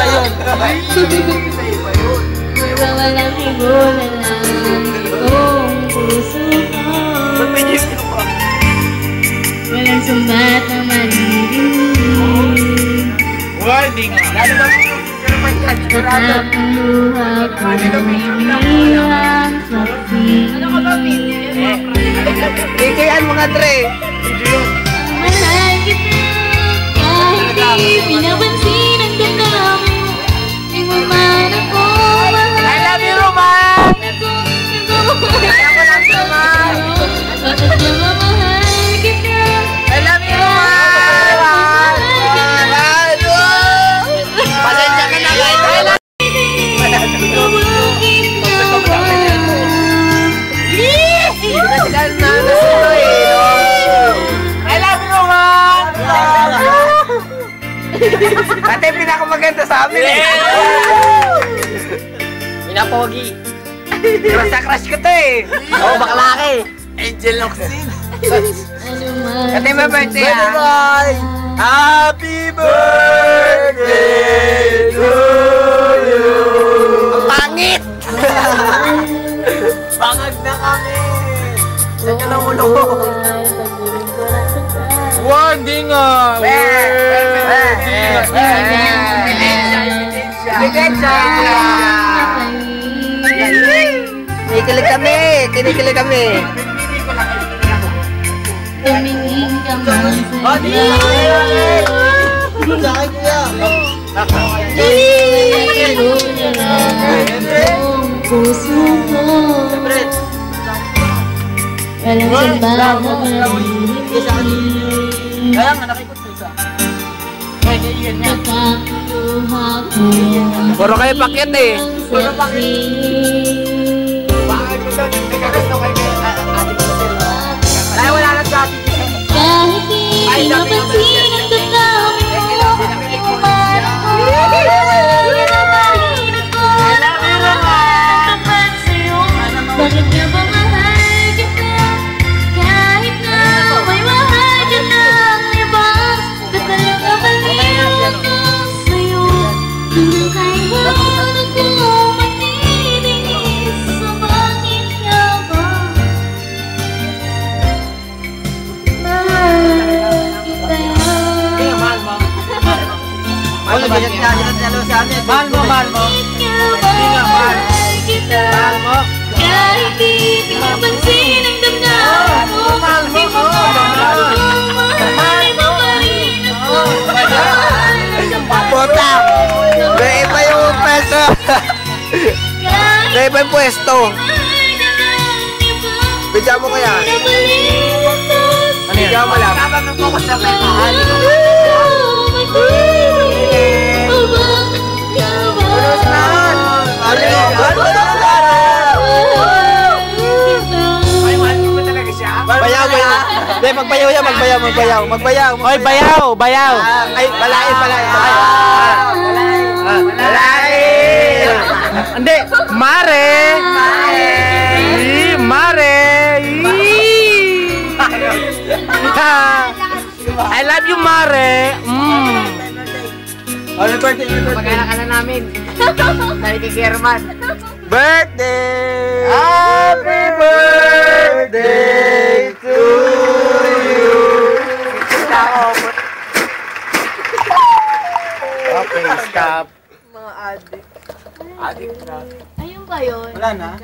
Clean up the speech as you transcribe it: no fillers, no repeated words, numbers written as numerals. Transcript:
iba yun. Sa walang higula lang itong puso ko. Walang sumbat na maririnig. Warning nga. Tatap ang luha ko lumihang saksi. Kikayaan mga Dre. Mahal kita kahit di pinapansin ang damdamin mo. Di mo man ako mahal. I love you, Roman! Ayaw ko lang Roman. Bakit na mamahal kita? I love you, Roman! Pasensya ka na guys. I love Ate, pinakamaganda sa amin eh. Pinapogi. Crush na crush ko to eh. Oo, bakalaki. Angel Oxin. Ate, may birthday ah. Happy birthday to you. Ang pangit. Pangag na kami. Saan ka lang ulo? Warning nga! Kinikilig kami! Kinikilig kami! Tumingin ka man sa iyo. Sa akin kuya! Higula lang itong puso ko. Walang sumbat na maririnig. Kaya nga nakikot ko isa. Nagkakuluha ko. Puro kayo paket eh. Puro paket. Bakit ko daw nagkakasto kayo ating Giselle? Kaya wala na sa ating Giselle. Kahit di napansin ang damdamin mo. Di mo man ako mahal. Yan ang malinag ko. Tapat sa'yo. Bakit nga ba mahal kita? Kahit na may mahal ka ng ibang. Ba't talagang kapaliwan ko sa'yo? Hanggang kailan ako matitiis sa bakit nga ba? Mahal kita. Mahal mo. Mahal mo, mahal mo. Hindi nga mahal kita. Mahal mo. Kahit di pinapansin ang damdamin mo. Mahal mo. Di mo man ako mahal mo pa rin ako. Puta! May iba yung pwesto! May iba yung pwesto! Bidya mo kaya? Ano yan? Bidya mo lang. Kapag nang focus na may mahal. Bayaw, bayaw. Hindi, magbayaw yan, magbayaw, magbayaw. Magbayaw. Oy, bayaw, bayaw. Ay, balain, balain. Balain. Hindi, mare. Mare. I love you, mare. Happy birthday, pag-anak ka na namin. Dahil kay German. Birthday! Happy birthday to you! Okay, stop. Mga adik. Adik na. Ayun ba yun? Wala na?